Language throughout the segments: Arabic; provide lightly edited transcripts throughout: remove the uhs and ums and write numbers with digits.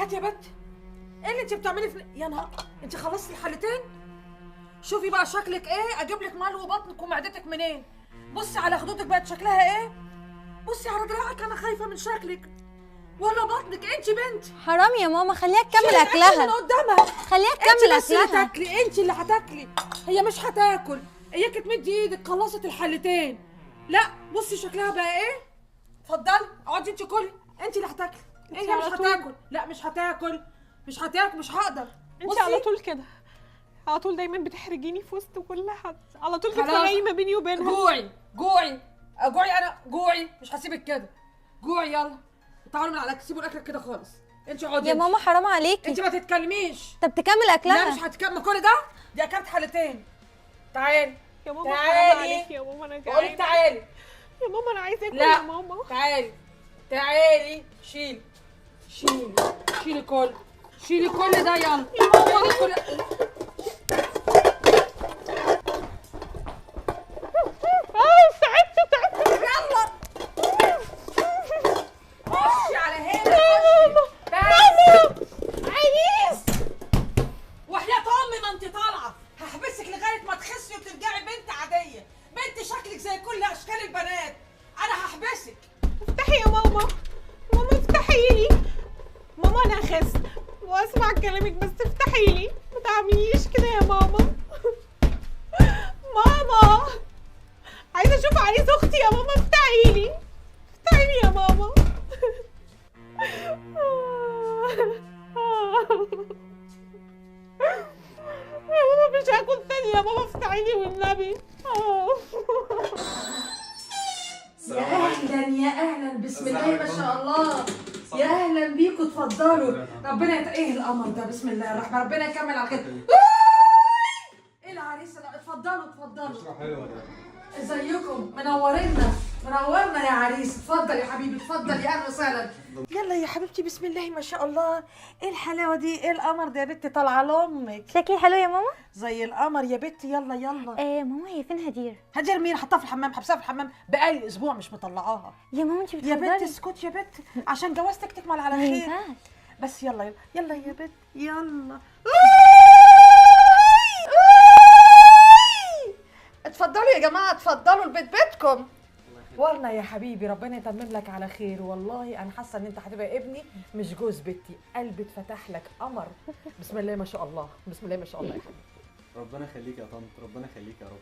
هات يا بت. ايه اللي انت بتعملي يا نهار، انت خلصتي الحالتين؟ شوفي بقى شكلك ايه، اجيب لك مال وبطنك ومعدتك منين؟ بصي على خدودك بقت شكلها ايه؟ بصي على دراعك، انا خايفه من شكلك. ولا بطنك، انت بنت حرام يا ماما، خليها تكمل اكلها. من قدامها خليها تكمل انت بس اللي اكلها. تاكلي، انت اللي هتاكلي، هي مش هتاكل. اياك تمدي ايدك، خلصت الحلتين. لا بصي شكلها بقى ايه. اتفضلي اقعدي انت كلي، انت اللي هتاكلي. هي مش هتاكل، لا مش هتاكل، مش هتاكل، مش هقدر. انت على طول كده، على طول دايما بتحرجيني في وسط كل حد، على طول كده نايمه بيني وبينها. جوعي جوعي جوعي، انا جوعي، مش هسيبك كده. جوعي يلا تعالوا من على سيبوا الاكل كده خالص. انت اقعدي يا ماما حرام عليكي، انت ما تتكلميش. طب تكمل اكلها. لا مش هتكمل كل ده، دي اكلت حالتين. تعالي يا ماما تعالي. حرام عليكي يا ماما، انا بقول لك تعالي. يا ماما انا عايزه اكل لا يا ماما. تعالي تعالي، شيلي شيلي شيلي كل، شيلي كل ده يلا. شيلي كل. تعبت يلا خشي على هنا، خشي بس. عريس وحياة امي ما انت طالعه هحبسك لغايه ما تخسي وترجعي بنت عاديه، بنت شكلك زي كل اشكال البنات. انا هحبسك. افتحي يا ماما، ماما افتحي لي. ماما انا هخس واسمع كلامك، بس افتحي لي، ما تعمليش كده يا ماما. ماما عايزه اشوف عريس اختي يا ماما، افتحي لي، افتحي لي يا ماما. يا ماما مش هاكل تاني يا ماما، افتحي لي والنبي. يا اهلا يا اهلا، بسم الله ما شاء الله. يا اهلا بيكم، اتفضلوا. ربنا ايه القمر ده، بسم الله الرحمن، ربنا يكمل على خير. ايه العريس، اتفضلوا اتفضلوا. حلوه ده. ازيكم، منورنا منورنا يا عريس. اتفضل يا حبيبي اتفضل، يا اهلا وسهلا. يلا يا حبيبتي، بسم الله ما شاء الله. ايه الحلاوه دي، ايه القمر ده يا بنتي، طالعه لامك شكلي حلو يا ماما. زي القمر يا بنتي. يلا يلا. ماما هي فين هدير؟ هدير مين؟ حطها في الحمام، حبسها في الحمام بقالي اسبوع مش مطلعاها. يا ماما انت يا بتهزري. بنت اسكت يا بنت، عشان جوازتك تكمل على ما خير. ينفعش. بس يلا يلا يلا يا بنت يلا. اتفضلوا يا جماعه اتفضلوا، البيت بيتكم. ورنا يا حبيبي، ربنا يتمم لك على خير. والله انا حاسه ان انت هتبقى ابني مش جوز بنتي. قلبي اتفتح لك قمر، بسم الله ما شاء الله، بسم الله ما شاء الله يا حبيبي. ربنا يخليك يا طنط، ربنا يخليك يا رب.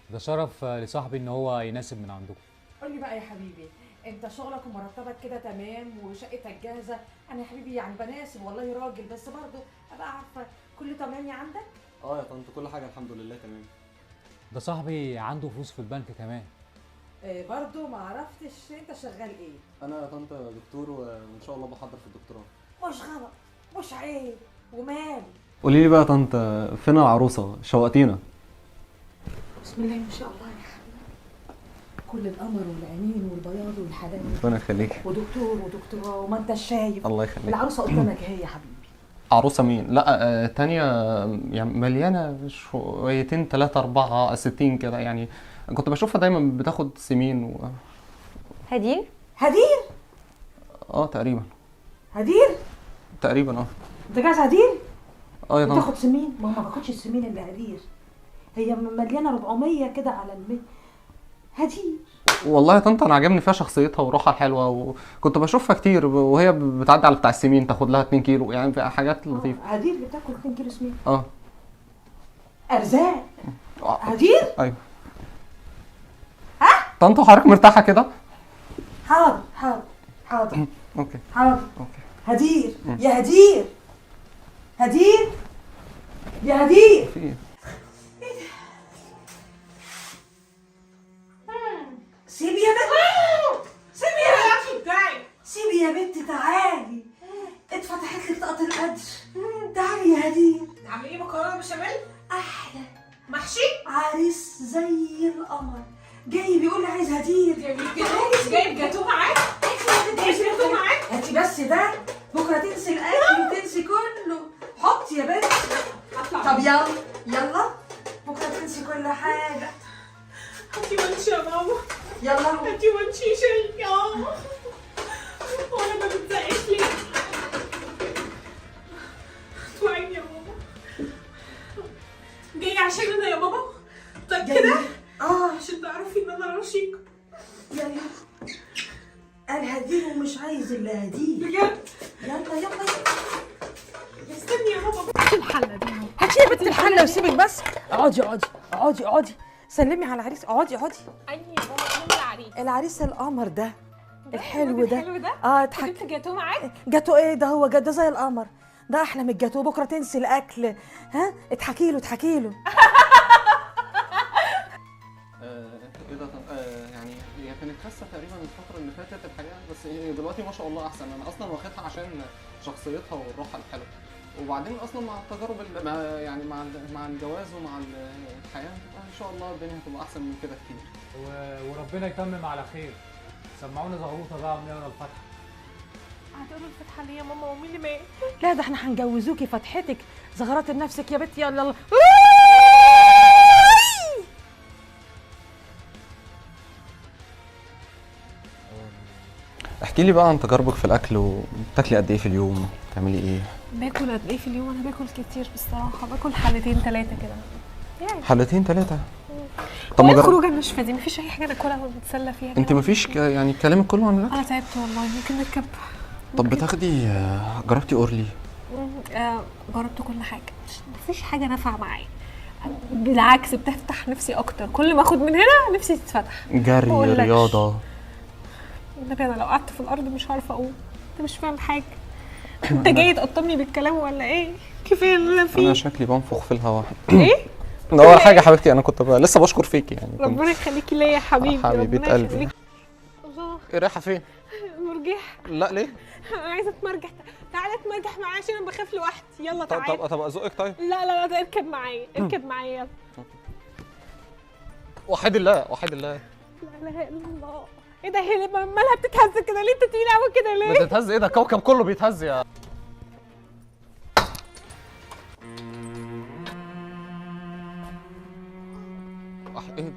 ده شرف لصاحبي ان هو يناسب من عندكم. قول لي بقى يا حبيبي، انت شغلك ومرتبك كده تمام وشقتك جاهزه؟ انا يا حبيبي يعني بناسب والله راجل، بس برضه ابقى عارفه كله تمام يا عندك؟ يا طنط كل حاجه الحمد لله تمام. ده صاحبي عنده فلوس في البنك كمان. برضه ما عرفتش انت شغال ايه؟ انا يا طنط دكتور وان شاء الله بحضر في الدكتوراه. مش غلط، مش عيب، ومال. قولي لي بقى يا طنط، فين العروسه؟ شوقتينا. بسم الله ما شاء الله يا حبيبي، كل القمر والعينين والبياض والحلال. ربنا يخليك. ودكتور ودكتوراه وما انت شايف. الله يخليك. العروسه قدامك اهي يا حبيبي. عروسه مين؟ لا تانية يعني مليانه شويتين 3 4 60 كده يعني. كنت بشوفها دايما بتاخد سمين هدير؟ هدير؟ تقريبا. هدير؟ تقريبا انت جاهز هدير؟ يا طنط. بتاخد سمين؟ ما هو ما باخدش السمين اللي هدير، هي مليانه 400 كده على هدير. والله يا طنط انا عجبني فيها شخصيتها وروحها الحلوه، وكنت بشوفها كتير وهي بتعدي على بتاع السمين تاخد لها 2 كيلو يعني، في حاجات لطيفه. هدير بتاكل 2 كيلو سمين؟ ارزاق. آه. هدير؟ ايوه. طنط حضرتك مرتاحه كده؟ حاضر حاضر حاضر. اوكي حاضر. اوكي. هدير يا هدير، هدير يا هدير. في ايه؟ سيبي يا بنت، سيبي يا بنت بتاعي، سيبي يا بنت تعالي، اتفتحت لك طاقة القدر. تعالي يا هدير. عامله ايه، مكرونه بشاميل؟ احلى محشي؟ عريس زي القمر جاي بيقول لي عايز هدير. جايب جاتوه معاك؟ جايب جاتوه معاك؟ هاتي بس ده، بكره تنسي الاكل وتنسي كله. حطي يا بنت. طب يلا يلا، بكره تنسي كل حاجه. هاتي وانشي يا ماما، يلا هاتي وانشي شيء. وانا ما بتزقش ليه؟ الهديل ومش عايز الا هديل. بجد؟ يلا يلا استني يا ماما، بس الحله دي هاتي يا بنت الحله وسيبك بس. اقعدي اقعدي اقعدي اقعدي، سلمي على العريس. اقعدي اقعدي. اني يا ماما مين العريس؟ العريس القمر ده الحلو ده. الحلو ده؟ اضحك. انت جاتوه معاك؟ جاتو ايه ده؟ هو ده زي القمر، ده احلى من الجاتو. بكره تنسي الاكل. ها اضحكي له اضحكي له. ايه ده؟ يعني هي كانت خاسه تقريبا الفتره اللي فاتت الحقيقه، بس هي دلوقتي ما شاء الله احسن. انا اصلا واخدها عشان شخصيتها والروح الحلوه، وبعدين اصلا مع التجارب يعني مع الجواز ومع الحياه ان شاء الله الدنيا هتبقى احسن من كده كتير. وربنا يتمم على خير. سمعونا زغروطه بقى ونقرا الفاتحه. هتقولوا الفتحه ليه يا ماما؟ ومين اللي مات؟ لا ده احنا هنجوزوكي فتحتك. زغرات نفسك يا بنتي. يلا يلا. احكي لي بقى عن تجاربك في الاكل، وبتاكلي قد ايه في اليوم؟ بتعملي ايه؟ باكل قد ايه في اليوم؟ انا باكل كتير بصراحه، باكل حلتين 3 كده يعني. حلتين 3؟ طب ما الخروجه الناشفه دي مفيش اي حاجه ناكلها ونتسلى فيها؟ انت مفيش يعني كلامك كله عن الاكل؟ انا تعبت والله. ممكن نركب؟ طب بتاخدي جربتي اورلي؟ جربت كل حاجه، مفيش حاجه نافعه معايا. بالعكس بتفتح نفسي اكتر، كل ما اخد من هنا نفسي تتفتح. جري، رياضه. النبي انا لو قعدت في الارض مش عارفه اقوم. انت مش فاهم حاجه. انت جاي تقطمني بالكلام ولا ايه؟ كفايه اللي انا فيه. انا شكلي بنفخ في الهواء. ايه؟ ده اول حاجه حبيبتي، انا كنت لسه بشكر فيكي يعني. ربنا يخليكي ليا يا حبيبي. حبيبه قلبي. الله. ايه رايحه فين؟ مرجح. لا ليه؟ انا عايزه اتمرجح. تعالى اتمرجح معايا عشان انا بخاف لوحدي. يلا تعالى. طب ازقك طيب؟ لا لا لا اركب معايا، اركب معايا يلا. وحد الله وحد الله. لا اله الا الله. ايه ده؟ هي مالها بتتهز كده ليه؟ انت تقيله قوي كده ليه؟ بتتهز ايه ده؟ الكوكب كله بيتهز يا ايه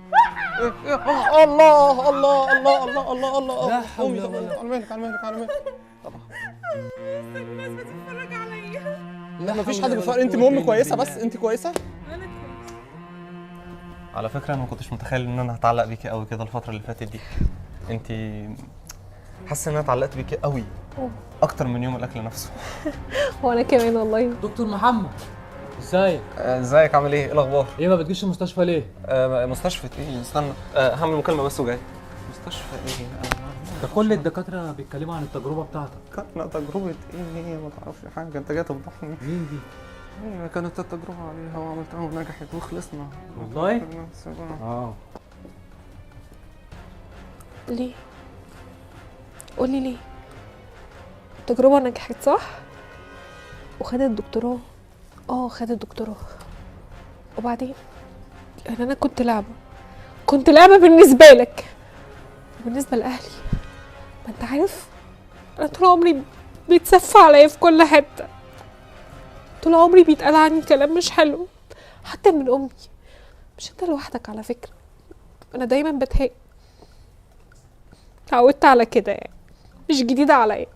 ايه الله الله الله الله الله الله. لا حول ولا قوة. على مهلك على مهلك على مهلك. الناس بتتفرج عليا. لا مفيش حد بيفرق. انت المهم كويسه، بس انت كويسه. انا كويس. على فكره انا ما كنتش متخيل ان انا هتعلق بيكي قوي كده الفتره اللي فاتت دي. انت حاسه ان انا اتعلقت بيكي قوي اكتر من يوم الاكل نفسه. وانا كمان والله. دكتور محمد ازيك؟ ازيك؟ عامل ايه؟ ايه الاخبار؟ ايه ما بتجيش المستشفى ليه؟ مستشفى ايه؟ استنى هعمل مكالمه بس وجاي. مستشفى ايه؟ ده كل الدكاتره بيتكلموا عن التجربه بتاعتك. كانت تجربه ايه؟ هي ما تعرفش حاجه، انت جاي تفضحني. مين دي؟ هي كانت التجربه عليها وعملتها ونجحت وخلصنا. والله؟ ليه؟ قولي ليه؟ التجربة نجحت صح؟ وخدت دكتوراه. خدت دكتوراه. وبعدين؟ يعني انا كنت لعبة بالنسبة لك وبالنسبة لأهلي. ما انت عارف انا طول عمري بيتسفى عليا في كل حتة. طول عمري بيتقال عني كلام مش حلو حتى من امي. مش انت لوحدك على فكرة. انا دايما بتهاجم. اتعودت على كده يعني، مش جديدة عليا.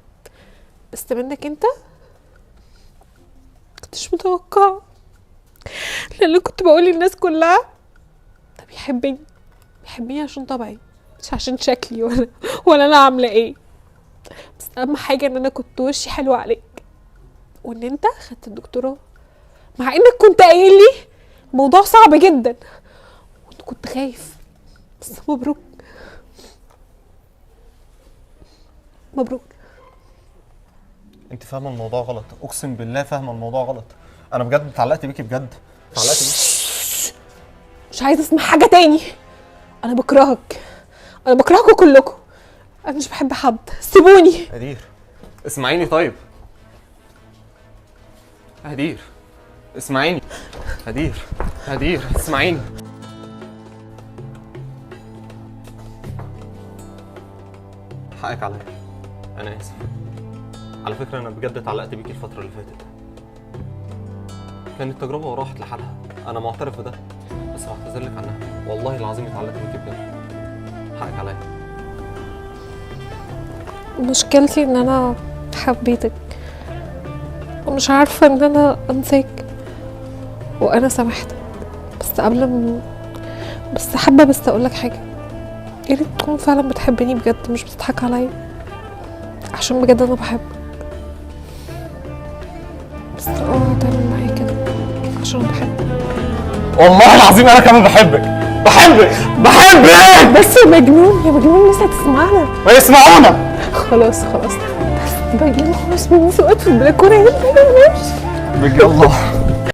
بس منك انت كنتش متوقعة. لان كنت بقول للناس كلها ده بيحبني عشان طبعي، مش عشان شكلي ولا انا عاملة ايه. بس اهم حاجة ان انا كنت وشي حلو عليك، وان انت خدت الدكتوراه مع انك كنت قايل لي الموضوع صعب جدا وكنت خايف. بس مبروك مبروك. انت فاهمه الموضوع غلط، اقسم بالله فاهمه الموضوع غلط. انا بجد اتعلقت بيكي، بجد اتعلقت بيكي. مش عايزه اسمع حاجه تاني. انا بكرهكم كلكم. انا مش بحب حد، سيبوني. هدير اسمعيني طيب. هدير اسمعيني. هدير اسمعيني. حقك عليا، انا اسف. على فكره انا بجد اتعلقت بيكي الفتره اللي فاتت. كانت تجربه وراحت لحالها، انا معترف بده، بس بعتذر لك عنها. والله العظيم اتعلقت بيكي بجد. حقك عليا. مشكلتي ان انا حبيتك ومش عارفه ان انا انساك، وانا سامحتك. بس بس حابه اقول لك حاجه. يا ريت تكون فعلا بتحبني بجد، مش بتضحك عليا. عشان بجد انا بحبك. بس تعمل معايا كده عشان انا بحبك. والله العظيم انا كمان بحبك بحبك بحبك. بس يا مجنون، يا مجنون لسه هتسمعنا. ما يسمعونا. خلاص بس مجنون خلاص، بنسي وقت في البلكونه هنا. يلا